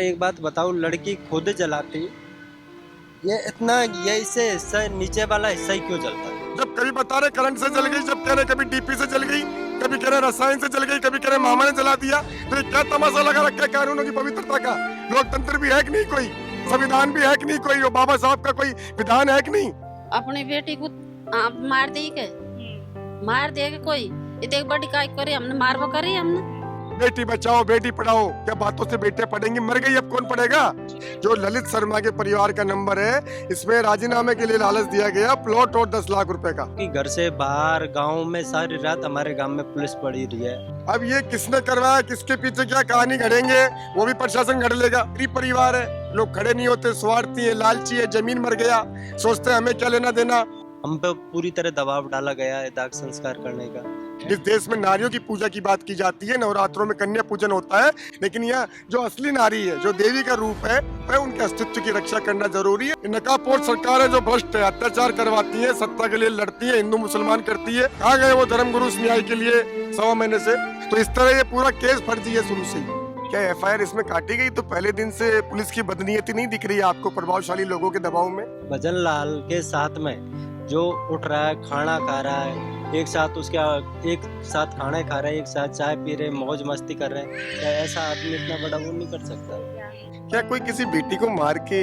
एक बात बताओ, लड़की खुद जलाती, ये इतना, ये इससे हिस्सा नीचे वाला हिस्सा ही क्यों जलता है? जब कभी बता रहे करंट से जल गई, जब कह रहे कभी डीपी से जल गई, कभी कह रहे रसायन से जल गई, कभी कह रहे मामा ने जला दिया, तो ये क्या तमाशा लगा रखा है कानूनों की पवित्रता का? लोकतंत्र भी है कि नहीं कोई? संविधान भी है कि नहीं कोई? वो बाबा साहब का कोई विधान है कि नहीं? अपनी बेटी को आप मार दी के मार देगा कोई, ये देख बड़ी काय करे हमने मारवा करी हमने। बेटी बचाओ बेटी पढ़ाओ, क्या बातों से बेटे पढ़ेंगे? मर गई अब कौन पढ़ेगा? जो ललित शर्मा के परिवार का नंबर है, इसमें राजीनामे के लिए लालच दिया गया, प्लॉट और 10 लाख रुपए का। कि घर से बाहर गांव में सारी रात हमारे गांव में पुलिस पड़ी रही है। अब ये किसने करवाया, किसके पीछे क्या कहानी घड़ेंगे, वो भी प्रशासन घड़ लेगा। गरीब परिवार है, लोग खड़े नहीं होते, स्वार्थी है, लालची है, जमीन मर गया, सोचते हैं हमें क्या लेना देना। हम पे पूरी तरह दबाव डाला गया है दाह संस्कार करने का। इस देश में नारियों की पूजा की बात की जाती है, नवरात्रों में कन्या पूजन होता है, लेकिन यह जो असली नारी है, जो देवी का रूप है, वह उनके अस्तित्व की रक्षा करना जरूरी है। नकाबपोश सरकार है जो भ्रष्ट है, अत्याचार करवाती है, सत्ता के लिए लड़ती है, हिंदू मुसलमान करती है। कहाँ गए वो धर्मगुरु न्याय के लिए 1.25 महीने से? तो इस तरह ये पूरा केस फर्जी है शुरू से ही। क्या एफआईआर इसमें काटी गई तो पहले दिन से पुलिस की बदनीयती नहीं दिख रही है आपको प्रभावशाली लोगों के दबाव में? भजन लाल के साथ में जो उठ रहा है, खाना खा रहा है, एक साथ खाना खा रहे हैं, एक साथ चाय पी रहे हैं, मौज मस्ती कर रहे हैं, क्या ऐसा आदमी इतना बड़ा वो नहीं कर सकता? क्या कोई किसी बेटी को मार के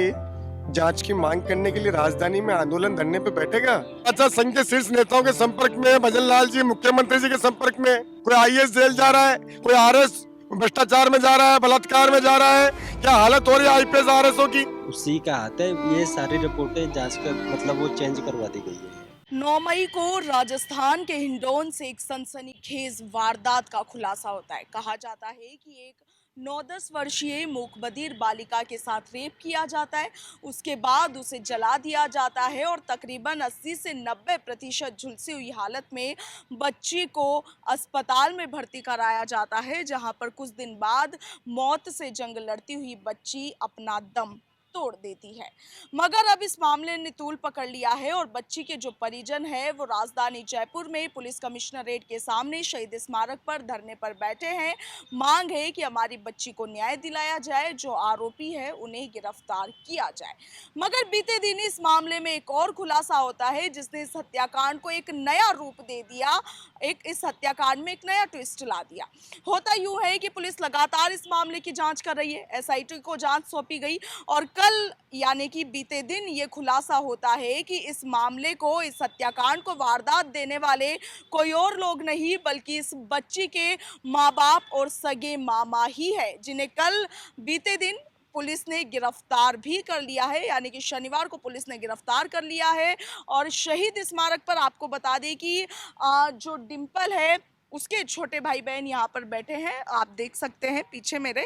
जांच की मांग करने के लिए राजधानी में आंदोलन धरने पे बैठेगा? अच्छा, संघ के शीर्ष नेताओं के संपर्क में भजन लाल जी, मुख्यमंत्री जी के संपर्क में, कोई आईएएस जेल जा रहा है, कोई आरएस भ्रष्टाचार में जा रहा है, बलात्कार में जा रहा है, क्या हालत हो रही है आईपीएस आरएसओ की? उसी का हाथ है, ये सारी रिपोर्टें जांच कर मतलब वो चेंज करवा दी गई है। 9 मई को राजस्थान के हिंडौन से एक सनसनीखेज वारदात का खुलासा होता है। कहा जाता है कि एक 9-10 वर्षीय मूकबधिर बालिका के साथ रेप किया जाता है, उसके बाद उसे जला दिया जाता है और तकरीबन 80 से 90% झुलसी हुई हालत में बच्ची को अस्पताल में भर्ती कराया जाता है, जहां पर कुछ दिन बाद मौत से जंग लड़ती हुई बच्ची अपना दम तोड़ देती है। मगर अब इस मामले ने तूल पकड़ लिया है और बच्ची के जो परिजन है वो राजधानी जयपुर में पुलिस कमिश्नरेट के सामने शहीद स्मारक पर धरने पर बैठे हैं। मांग है कि हमारी बच्ची को न्याय दिलाया जाए, जो आरोपी है उन्हें गिरफ्तार किया जाए। मगर बीते दिन इस मामले में एक और खुलासा होता है जिसने इस हत्याकांड को एक नया रूप दे दिया, इस हत्याकांड में एक नया ट्विस्ट ला दिया। होता यूं है कि पुलिस लगातार इस मामले की जांच कर रही है, एसआईटी को जांच सौंपी गई और कल यानी कि बीते दिन ये खुलासा होता है कि इस मामले को, इस हत्याकांड को वारदात देने वाले कोई और लोग नहीं बल्कि इस बच्ची के माँ बाप और सगे मामा ही है, जिन्हें कल बीते दिन पुलिस ने गिरफ्तार भी कर लिया है। यानी कि शनिवार को पुलिस ने गिरफ्तार कर लिया है। और शहीद स्मारक पर आपको बता दें कि जो डिम्पल है उसके छोटे भाई बहन यहाँ पर बैठे हैं, आप देख सकते हैं पीछे मेरे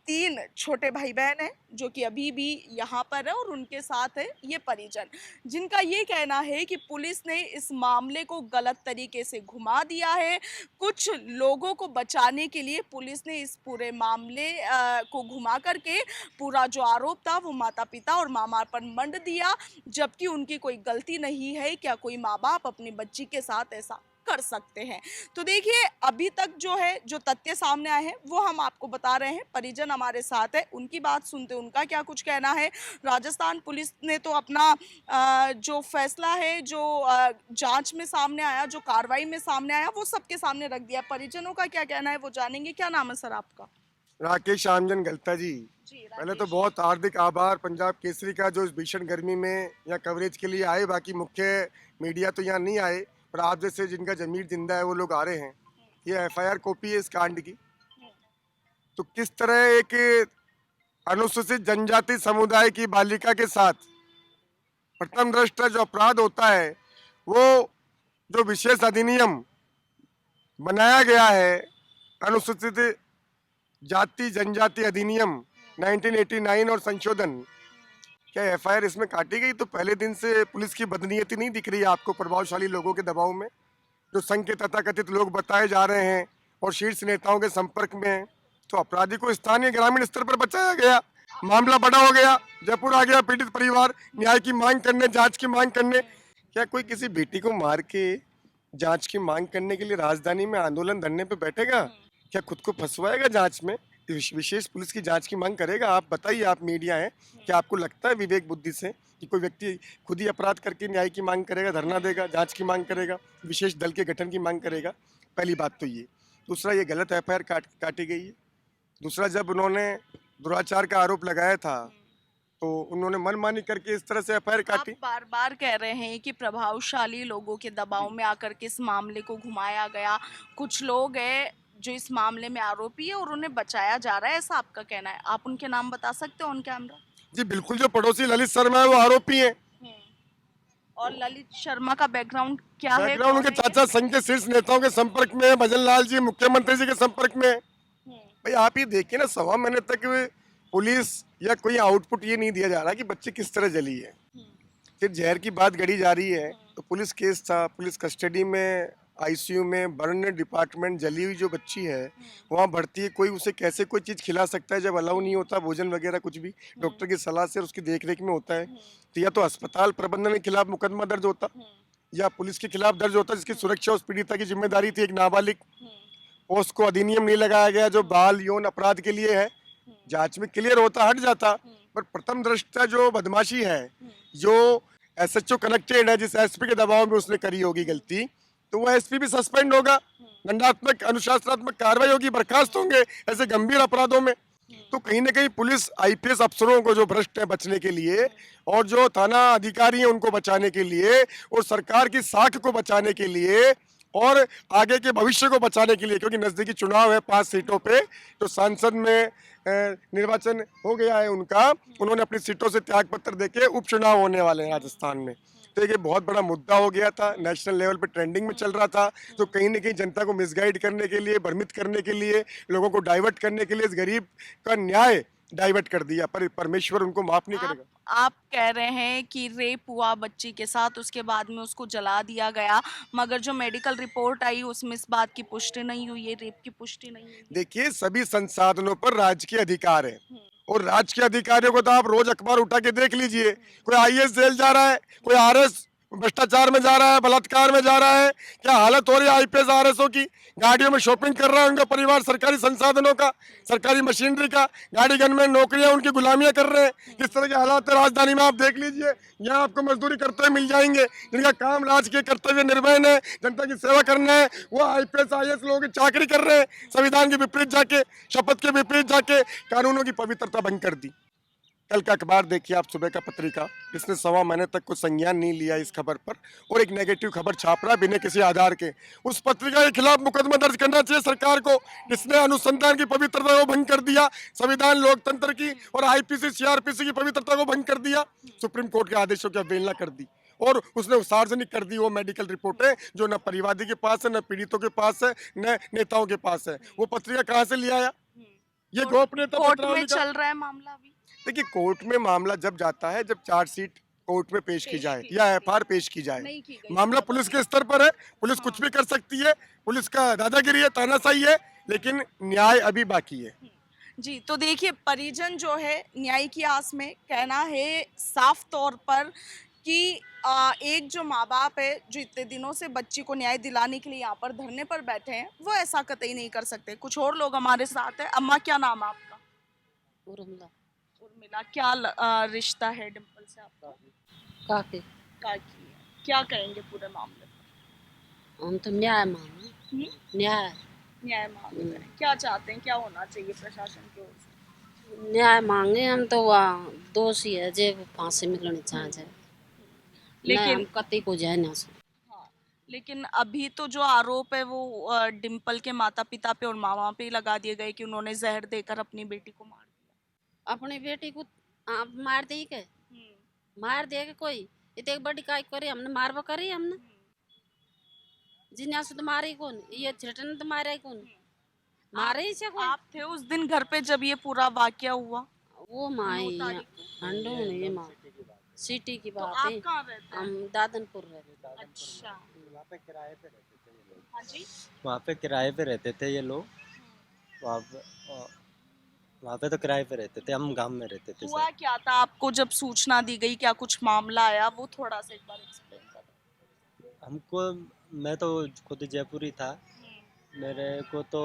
3 छोटे भाई बहन हैं जो कि अभी भी यहाँ पर है और उनके साथ है ये परिजन, जिनका ये कहना है कि पुलिस ने इस मामले को गलत तरीके से घुमा दिया है। कुछ लोगों को बचाने के लिए पुलिस ने इस पूरे मामले को घुमा करके पूरा जो आरोप था वो माता पिता और मामा पर मंड दिया, जबकि उनकी कोई गलती नहीं है। क्या कोई माँ बाप अपनी बच्ची के साथ ऐसा कर सकते हैं? तो देखिए, अभी तक जो है जो तथ्य सामने आए हैं वो हम आपको बता रहे हैं। परिजन हमारे साथ है, उनकी बात सुनते, उनका क्या कुछ कहना है। राजस्थान पुलिस ने तो अपना जो फैसला है, जो जांच में सामने आया, जो कार्रवाई में सामने आया, वो सबके सामने रख दिया। परिजनों का क्या कहना है वो जानेंगे। क्या नाम है सर आपका? राकेश आमजन गलता जी। पहले तो बहुत हार्दिक आभार पंजाब केसरी का, जो इस भीषण गर्मी में यहाँ कवरेज के लिए आए। बाकी मुख्य मीडिया तो यहाँ नहीं आए, पर आप जैसे जिनका जमीर जिंदा है वो लोग आ रहे हैं। ये एफआईआर कॉपी है इस कांड की। तो किस तरह एक अनुसूचित जनजाति समुदाय की बालिका के साथ प्रथम दृष्टया जो अपराध होता है, वो जो विशेष अधिनियम बनाया गया है, अनुसूचित जाति जनजाति अधिनियम 1989 और संशोधन, क्या एफआईआर इसमें काटी गई तो पहले दिन से पुलिस की बदनीयती नहीं दिख रही है आपको प्रभावशाली लोगों के दबाव में? जो संघ के तथाकथित लोग बताए जा रहे हैं और शीर्ष नेताओं के संपर्क में हैं, तो अपराधी को स्थानीय ग्रामीण स्तर पर बचाया गया, मामला बड़ा हो गया, जयपुर आ गया पीड़ित परिवार न्याय की मांग करने, जांच की मांग करने। क्या कोई किसी बेटी को मार के जांच की मांग करने के लिए राजधानी में आंदोलन धरने पे बैठेगा? क्या खुद को फंसवाएगा जांच में? विशेष पुलिस की जांच की मांग करेगा। आप बताइए, आप मीडिया हैं, क्या आपको लगता है विवेक बुद्धि से कि कोई व्यक्ति खुद ही अपराध करके न्याय की मांग करेगा, धरना देगा, जांच की मांग करेगा, विशेष दल के गठन की मांग करेगा? पहली बात तो ये। दूसरा, ये गलत एफआईआर काटी गई है। दूसरा, जब उन्होंने दुराचार का आरोप लगाया था तो उन्होंने मनमानी करके इस तरह से एफआईआर आप काटी। बार बार कह रहे हैं कि प्रभावशाली लोगों के दबाव में आकर के इस मामले को घुमाया गया, कुछ लोग हैं जो इस मामले में आरोपी है और उन्हें बचाया जा रहा है, ऐसा आपका कहना है। आप उनके नाम बता सकते हो ऑन कैमरा? जी बिल्कुल, जो पड़ोसी ललित शर्मा है वो आरोपी हैं। और ललित शर्मा का बैकग्राउंड क्या है? बैकग्राउंड कौन उनके है ये? चाचा संघ के शीर्ष नेताओं के संपर्क में है, भजन लाल जी मुख्यमंत्री जी के संपर्क में है। भाई आप ये देखिए ना, 1.25 महीने तक पुलिस या कोई आउटपुट ये नहीं दिया जा रहा कि बच्ची किस तरह जली है। फिर जहर की बात गढ़ी जा रही है तो पुलिस केस था, पुलिस कस्टडी में, आईसीयू में, बर्न डिपार्टमेंट, जली हुई जो बच्ची है वहाँ भर्ती है। कोई उसे कैसे कोई चीज़ खिला सकता है जब अलाउ नहीं होता भोजन वगैरह कुछ भी, डॉक्टर की सलाह से और उसकी देखरेख में होता है। तो या तो अस्पताल प्रबंधन के खिलाफ मुकदमा दर्ज होता या पुलिस के खिलाफ दर्ज होता, जिसकी सुरक्षा उस पीड़िता की जिम्मेदारी थी। एक नाबालिग, पोस्को अधिनियम नहीं लगाया गया जो बाल यौन अपराध के लिए है, जांच में क्लियर होता, हट जाता। पर प्रथम दृष्टया जो बदमाशी है, जो एसएचओ कनेक्टेड है, जिस एसपी के दबाव में उसने करी होगी गलती, तो वो एसपी भी सस्पेंड होगा, दंडात्मक अनुशासनात्मक कार्रवाई होगी, बर्खास्त होंगे ऐसे गंभीर अपराधों में। तो कहीं ना कहीं पुलिस आईपीएस अफसरों को जो भ्रष्ट है बचने के लिए, और जो थाना अधिकारी हैं उनको बचाने के लिए, और सरकार की साख को बचाने के लिए, और आगे के भविष्य को बचाने के लिए, क्योंकि नजदीकी चुनाव है 5 सीटों पे, तो सांसद में निर्वाचन हो गया है उनका, उन्होंने अपनी सीटों से त्याग पत्र देके उपचुनाव होने वाले हैं राजस्थान में। तो ये बहुत बड़ा मुद्दा हो गया था, नेशनल लेवल पे ट्रेंडिंग में चल रहा था। तो कहीं ना कहीं जनता को मिसगाइड करने के लिए, भ्रमित करने के लिए, लोगों को डाइवर्ट करने के लिए इस गरीब का न्याय डाइवर्ट कर दिया, पर परमेश्वर उनको माफ नहीं करेगा। आप कह रहे हैं कि रेप हुआ बच्ची के साथ, उसके बाद में उसको जला दिया गया, मगर जो मेडिकल रिपोर्ट आई उसमें इस बात की पुष्टि नहीं हुई है, रेप की पुष्टि नहीं हुई है। देखिए, सभी संसाधनों पर राज्य के अधिकार है, और राज्य के अधिकारियों को तो आप रोज अखबार उठा के देख लीजिए। कोई आईएएस जेल जा रहा है, कोई आरएस भ्रष्टाचार में जा रहा है, बलात्कार में जा रहा है। क्या हालत हो रही है आईपीएस आरएसओ की? गाड़ियों में शॉपिंग कर रहा है उनका परिवार, सरकारी संसाधनों का, सरकारी मशीनरी का, गाड़ी गन में नौकरियां, उनकी गुलामियां कर रहे हैं। किस तरह के हालात है राजधानी में, आप देख लीजिए। यहाँ आपको मजदूरी करते हुए मिल जाएंगे, जिनका काम राज्य के कर्तव्य निर्वहन है, जनता की सेवा करना है, वो आईपीएस आईएएस लोगों की चाकरी कर रहे हैं, संविधान के विपरीत जाके, शपथ के विपरीत जाके, कानूनों की पवित्रता भंग कर दी। कल का अखबार देखिए आप, सुबह का पत्रिका, इसने 1.25 महीने तक कोई संज्ञान नहीं लिया इस खबर पर, और एक नेगेटिव खबर छाप रहा है बिना किसी आधार के। उस पत्रिका के खिलाफ मुकदमा दर्ज करना चाहिए सरकार को, जिसने अनुसंधान की पवित्रता को भंग कर दिया, संविधान लोकतंत्र की और आईपीसी सीआरपीसी की पवित्रता को भंग कर दिया, सुप्रीम कोर्ट के आदेशों की अवहेलना कर दी, और उसने सार्वजनिक कर दी वो मेडिकल रिपोर्टें जो न परिवादी के पास है, न पीड़ितों के पास है, न नेताओं के पास है। वो पत्रिका कहाँ से लिया आया? ये गोपनीयता कोर्ट में चल रहा है मामला अभी। देखिए, कोर्ट में मामला जब जाता है, जब चार्जशीट कोर्ट में पेश की जाए या एफआईआर पेश की जाए, मामला पुलिस के स्तर पर है, पुलिस कुछ भी कर सकती है, पुलिस का दादागिरी है, तानाशाही है, लेकिन न्याय अभी बाकी है। जी, तो देखिए, परिजन जो है न्याय की आस में, कहना है साफ तौर पर कि एक जो माँ बाप है जो इतने दिनों से बच्ची को न्याय दिलाने के लिए यहाँ पर धरने पर बैठे हैं, वो ऐसा कतई नहीं कर सकते। कुछ और लोग हमारे साथ हैं। अम्मा, क्या नाम है आपका? उर्मिला। उर्मिला, क्या रिश्ता है डिम्पल से आपका? काके काकी है। क्या कहेंगे पूरे मामले पर? हम तो न्याय मांगे, न्याय न्याय मांग रहे हैं। क्या चाहते हैं, क्या होना चाहिए प्रशासन की ओर से? न्याय मांगे हम तो, वहाँ दोषी है जे फांसी मिलनी चाहिए, लेकिन हम कतई को जाए ना सो। हाँ, लेकिन अभी तो जो आरोप है वो डिम्पल के माता पिता पे और मामा पे लगा दिए गए कि उन्होंने जहर देकर अपनी बेटी को मार दिया। अपनी बेटी को आप मार दी के, मार दे के कोई इतने बड़ी काय करे, हमने मारवा करी, हमने जिन्या से तो मारे कौन, ये छिटन तो मारे कौन, मारे ही से कोई। आप थे उस दिन घर पे जब ये पूरा वाकया हुआ? वो माई हंडो नहीं, माँ सिटी की तो बात आप है। कहाँ रहते हैं? हम दादनपुर रहते। अच्छा, वहाँ पे किराए पे रहते थे ये लोग। हाँ जी। वहाँ पे किराए पे रहते थे ये लोग। वहाँ पे तो किराए पे रहते थे, हम गांव में रहते थे हुआ सर। क्या था आपको जब सूचना दी गई, क्या कुछ मामला आया, वो थोड़ा सा एक बार एक्सप्लेन करो। हमको, मैं तो खुद जयपुरी था, मेरे को तो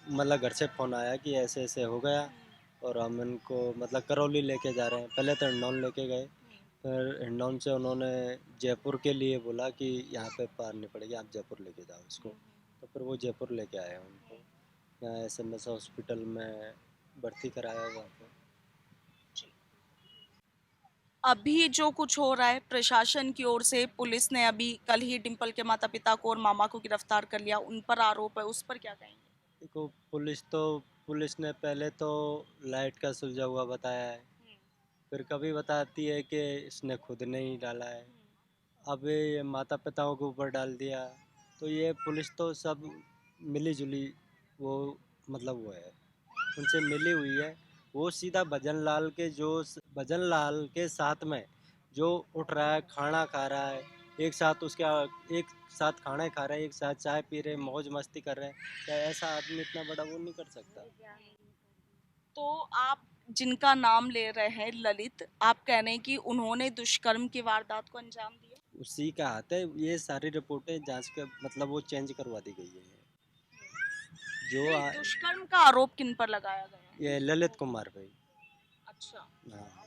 मतलब घर से फ़ोन आया कि ऐसे ऐसे हो गया और हम इनको मतलब करौली लेके जा रहे हैं। पहले तो हिंडौन लेके गए, फिर हिंडौन से उन्होंने जयपुर के लिए बोला कि यहाँ पे पार नहीं पड़ेगी, आप जयपुर लेके जाओ इसको। तो फिर वो जयपुर लेके आए उनको, यहाँ SMS हॉस्पिटल में भर्ती कराया वहाँ पे। अभी जो कुछ हो रहा है प्रशासन की ओर से, पुलिस ने अभी कल ही डिम्पल के माता पिता को और मामा को गिरफ्तार कर लिया, उन पर आरोप है, उस पर क्या कहेंगे? देखो पुलिस ने पहले तो लाइट का सुलझा हुआ बताया है, फिर कभी बताती है कि इसने खुद नहीं डाला है, अब ये माता पिताओं के ऊपर डाल दिया। तो ये पुलिस तो सब मिली जुली वो मतलब वो है, उनसे मिली हुई है। वो सीधा भजन लाल के साथ में जो उठ रहा है, खाना खा रहा है, एक साथ खाना खा रहा है, एक साथ चाय पी रहे हैं, मौज मस्ती कर रहे हैं, क्या ऐसा आदमी इतना बड़ा वो नहीं कर सकता? तो आप जिनका नाम ले रहे हैं ललित, आप कह रहे हैं कि उन्होंने दुष्कर्म की वारदात को अंजाम दिया? उसी का हाथ है, ये सारी रिपोर्टें जांच के मतलब वो चेंज करवा दी गई है। जो नहीं, दुष्कर्म का आरोप किन पर लगाया गया? ये ललित कुमार भाई। अच्छा। हाँ,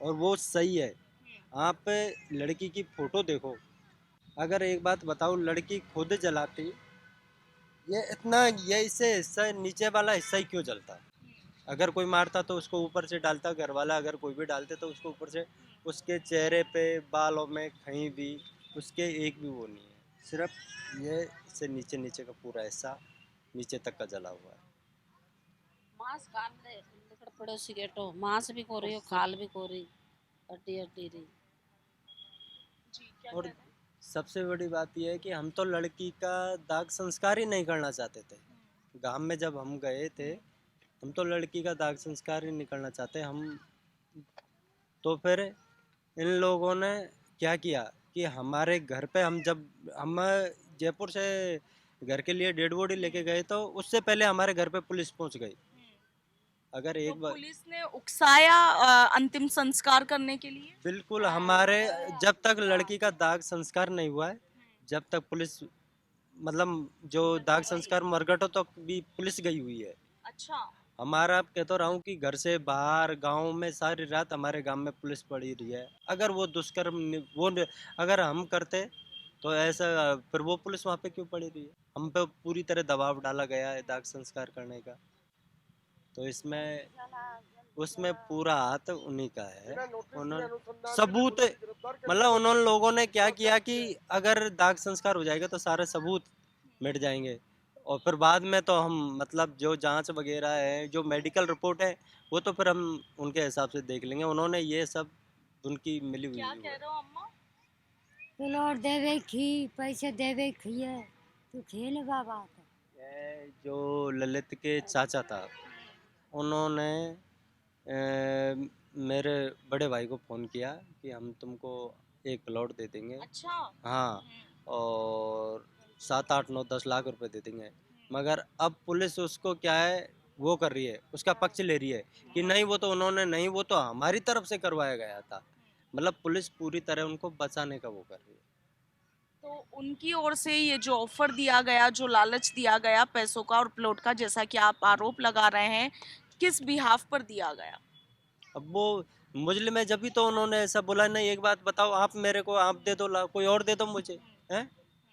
और वो सही है। आप लड़की की फोटो देखो, अगर एक बात बताओ, लड़की खुद जलाती, ये इससे हिस्सा नीचे वाला हिस्सा ही क्यों जलता? अगर कोई मारता तो उसको ऊपर से डालता, घर वाला अगर कोई भी डालते तो उसको ऊपर से, उसके चेहरे पे, बालों में कहीं भी उसके एक भी वो नहीं है, सिर्फ ये इससे नीचे नीचे का पूरा हिस्सा नीचे तक का जला हुआ है। मांस खाल ले निकट पड़ोसी गेटो मांस भी कोरी और खाल भी कोरी हड्डी हड्डी रही। जी, क्या और कह रहे हैं? सबसे बड़ी बात यह है कि हम तो लड़की का दाग संस्कार ही नहीं करना चाहते थे। गांव में जब हम गए थे, हम तो लड़की का दाग संस्कार ही नहीं करना चाहते हम। तो फिर इन लोगों ने क्या किया कि हमारे घर पे हम जयपुर से घर के लिए डेड बॉडी लेके गए, तो उससे पहले हमारे घर पे पुलिस पहुंच गई। अगर तो एक बार पुलिस ने उकसाया अंतिम संस्कार करने के लिए? बिल्कुल हमारे, जब तक लड़की का दाग संस्कार नहीं हुआ है, जब तक पुलिस मतलब जो दाग संस्कार मरघटों तक भी पुलिस गई हुई है। अच्छा। हमारा आप कह तो रहा हूँ कि घर से बाहर गांव में सारी रात हमारे गांव में पुलिस पड़ी रही है। अगर वो अगर हम करते तो ऐसा, फिर वो पुलिस वहाँ पे क्यों पड़ी रही है? हम पे पूरी तरह दबाव डाला गया है दाग संस्कार करने का। तो उसमें पूरा हाथ उन्हीं का है। उन्होंने सबूत मतलब उन लोगों ने क्या किया कि अगर दाग संस्कार हो जाएगा तो सारे सबूत मिट जाएंगे, और फिर बाद में तो हम मतलब जो जांच वगैरह है, जो मेडिकल रिपोर्ट है, वो तो फिर हम उनके हिसाब से देख लेंगे। उन्होंने ये सब उनकी मिली हुई क्या है। कह रहे हो अम्मा? प्लॉट देवे खी पैसे देवे खिए तू खेल बाबा ये जो ललित के चाचा था, उन्होंने मेरे बड़े भाई को फ़ोन किया कि हम तुमको एक प्लॉट दे देंगे। अच्छा। हाँ, और 7 8 9 10 लाख रुपए दे देंगे। मगर अब पुलिस उसको क्या है वो कर रही है, उसका पक्ष ले रही है कि नहीं वो तो उन्होंने नहीं, वो तो हमारी तरफ से करवाया गया था। मतलब पुलिस पूरी तरह उनको बचाने का वो कर रही है। तो उनकी ओर से ये जो ऑफर दिया गया, जो लालच दिया गया पैसों का और प्लॉट का, जैसा कि आप आरोप लगा रहे हैं, किस बिहाफ पर दिया गया? अब वो मुजलिम है, जब भी तो उन्होंने ऐसा बोला। नहीं, एक बात बताओ, आप मेरे को आप दे दो, कोई और दे दो मुझे, हैं?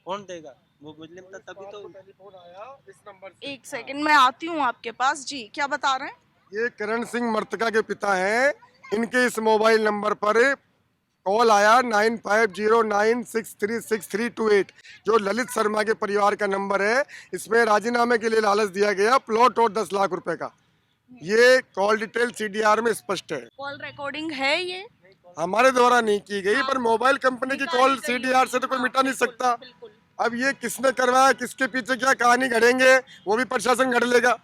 कौन देगा? वो मुजलिम था तभी तो। टेलीफोन आया इस नंबर से। एक सेकंड में आती हूँ आपके पास। जी, क्या बता रहे हैं? ये करण सिंह मर्तका के पिता हैं। इनके इस मोबाइल नंबर पर कॉल आया 9509636328, जो ललित शर्मा के परिवार का नंबर है। इसमें राजीनामे के लिए लालच दिया गया, प्लॉट और 10 लाख रुपए का। ये कॉल डिटेल CDR में स्पष्ट है। कॉल रिकॉर्डिंग है ये? हमारे द्वारा नहीं की गई, पर मोबाइल कंपनी की कॉल निकाली गई CDR से तो कोई हाँ, मिटा नहीं बिल्कुल, सकता। बिल्कुल। अब ये किसने करवाया, किसके पीछे क्या कहानी घड़ेंगे, वो भी प्रशासन घड़ लेगा।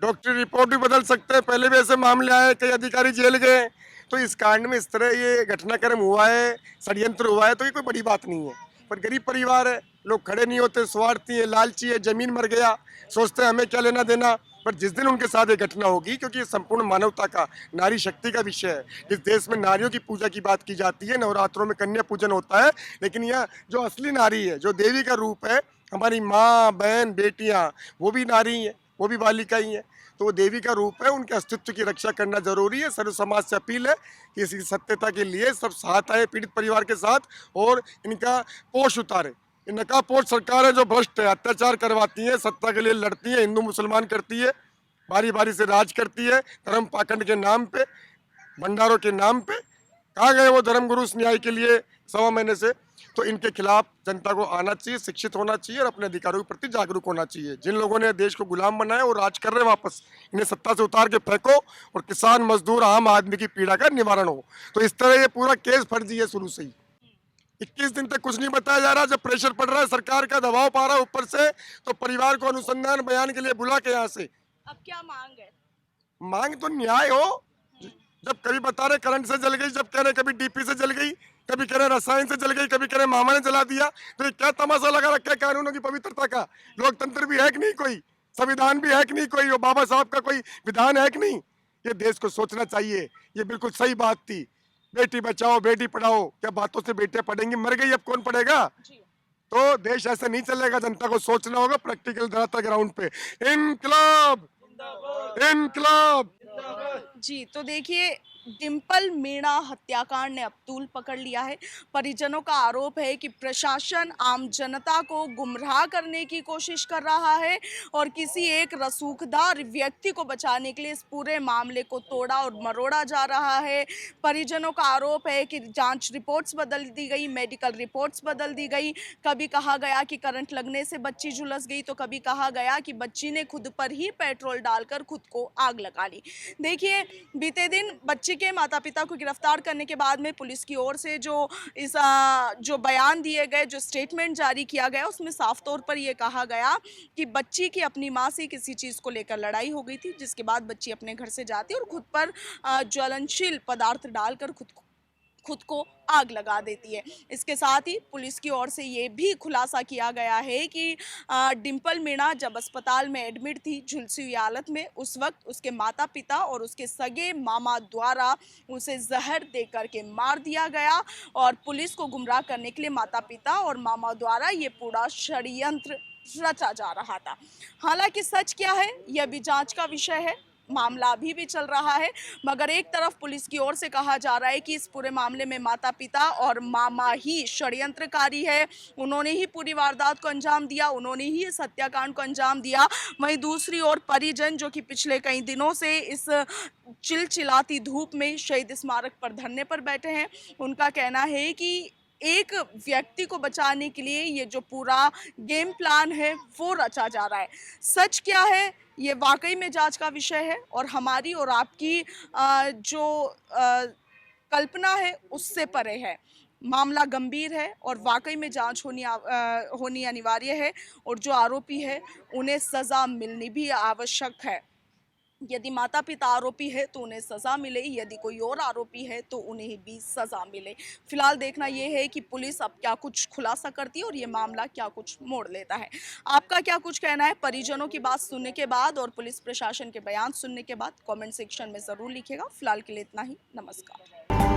डॉक्टरी रिपोर्ट भी बदल सकते हैं। पहले भी ऐसे मामले आए, कई अधिकारी जेल गए। तो इस कांड में इस तरह ये घटनाक्रम हुआ है, षड्यंत्र हुआ है, तो ये कोई बड़ी बात नहीं है। पर गरीब परिवार है, लोग खड़े नहीं होते, स्वार्थी है, लालची है, जमीन मर गया, सोचते हैं हमें क्या लेना देना। पर जिस दिन उनके साथ ये घटना होगी, क्योंकि ये संपूर्ण मानवता का, नारी शक्ति का विषय है। इस देश में नारियों की पूजा की बात की जाती है, नवरात्रों में कन्या पूजन होता है, लेकिन यह जो असली नारी है, जो देवी का रूप है, हमारी माँ, बहन, बेटियाँ, वो भी नारी है। वो भी बालिका ही है। तो वो देवी का रूप है, उनके अस्तित्व की रक्षा करना जरूरी है। सर्व समाज से अपील है कि इसकी सत्यता के लिए सब साथ आए पीड़ित परिवार के साथ और इनका पोष उतारे। ये नकाबपोश सरकार है जो भ्रष्ट है, अत्याचार करवाती है, सत्ता के लिए लड़ती है, हिंदू मुसलमान करती है, बारी बारी से राज करती है, धर्म पाखंड के नाम पे, भंडारों के नाम पे। कहाँ गए वो धर्मगुरु इस न्याय के लिए 1.25 महीने से? तो इनके खिलाफ जनता को आना चाहिए, शिक्षित होना चाहिए और अपने अधिकारों के प्रति जागरूक होना चाहिए। जिन लोगों ने देश को गुलाम बनाया और राज कर रहे हैं वापस, इन्हें सत्ता से उतार के फेंको और किसान मजदूर आम आदमी की पीड़ा का निवारण हो। तो इस तरह ये पूरा केस फर्जी है शुरू से ही। 21 दिन तक कुछ नहीं बताया जा रहा। जब प्रेशर पड़ रहा है, सरकार का दबाव पा रहा है ऊपर से, तो परिवार को अनुसंधान बयान के लिए बुला के यहाँ से। अब क्या मांग है? मांग तो न्याय हो। जब कभी बता रहे करंट से जल गई, जब कह रहे कभी डीपी से जल गई, कभी कह रहे रसायन से जल गई, कभी कह रहे मामा ने जला दिया, तो ये क्या तमाशा लगा रखा है कानूनों की पवित्रता का? लोकतंत्र भी है कि नहीं कोई? संविधान भी है कि नहीं कोई? वो बाबा साहब का कोई विधान है कि नहीं? ये देश को सोचना चाहिए। ये बिल्कुल सही बात थी, बेटी बचाओ बेटी पढ़ाओ। क्या बातों से बेटियां पढ़ेंगी? मर गई, अब कौन पढ़ेगा? तो देश ऐसे नहीं चलेगा। जनता को सोचना होगा प्रैक्टिकल धरातल ग्राउंड पे। इनकलाब इनकलाब। जी, तो देखिए, डिंपल मीणा हत्याकांड ने अब तूल पकड़ लिया है। परिजनों का आरोप है कि प्रशासन आम जनता को गुमराह करने की कोशिश कर रहा है और किसी एक रसूखदार व्यक्ति को बचाने के लिए इस पूरे मामले को तोड़ा और मरोड़ा जा रहा है। परिजनों का आरोप है कि जांच रिपोर्ट्स बदल दी गई, मेडिकल रिपोर्ट्स बदल दी गई। कभी कहा गया कि करंट लगने से बच्ची झुलस गई, तो कभी कहा गया कि बच्ची ने खुद पर ही पेट्रोल डालकर खुद को आग लगा ली। देखिए, बीते दिन बच्ची के माता पिता को गिरफ्तार करने के बाद में पुलिस की ओर से जो बयान दिए गए, जो स्टेटमेंट जारी किया गया, उसमें साफ तौर पर यह कहा गया कि बच्ची की अपनी मां से किसी चीज को लेकर लड़ाई हो गई थी, जिसके बाद बच्ची अपने घर से जाती और खुद पर ज्वलनशील पदार्थ डालकर खुद को आग लगा देती है। इसके साथ ही पुलिस की ओर से ये भी खुलासा किया गया है कि डिंपल मीणा जब अस्पताल में एडमिट थी झुलसी हुई हालत में, उस वक्त उसके माता पिता और उसके सगे मामा द्वारा उसे जहर देकर के मार दिया गया और पुलिस को गुमराह करने के लिए माता पिता और मामा द्वारा ये पूरा षड्यंत्र रचा जा रहा था। हालांकि सच क्या है यह भी जांच का विषय है, मामला अभी भी चल रहा है। मगर एक तरफ पुलिस की ओर से कहा जा रहा है कि इस पूरे मामले में माता पिता और मामा ही षड्यंत्रकारी है, उन्होंने ही पूरी वारदात को अंजाम दिया, उन्होंने ही इस हत्याकांड को अंजाम दिया। वहीं दूसरी ओर परिजन जो कि पिछले कई दिनों से इस चिलचिलाती धूप में शहीद स्मारक पर धरने पर बैठे हैं, उनका कहना है कि एक व्यक्ति को बचाने के लिए ये जो पूरा गेम प्लान है वो रचा जा रहा है। सच क्या है ये वाकई में जांच का विषय है और हमारी और आपकी कल्पना है उससे परे है। मामला गंभीर है और वाकई में जांच होनी अनिवार्य है और जो आरोपी है उन्हें सज़ा मिलनी भी आवश्यक है। यदि माता पिता आरोपी है तो उन्हें सज़ा मिले, यदि कोई और आरोपी है तो उन्हें भी सज़ा मिले। फिलहाल देखना यह है कि पुलिस अब क्या कुछ खुलासा करती है और ये मामला क्या कुछ मोड़ लेता है। आपका क्या कुछ कहना है परिजनों की बात सुनने के बाद और पुलिस प्रशासन के बयान सुनने के बाद? कमेंट सेक्शन में ज़रूर लिखिएगा। फिलहाल के लिए इतना ही। नमस्कार।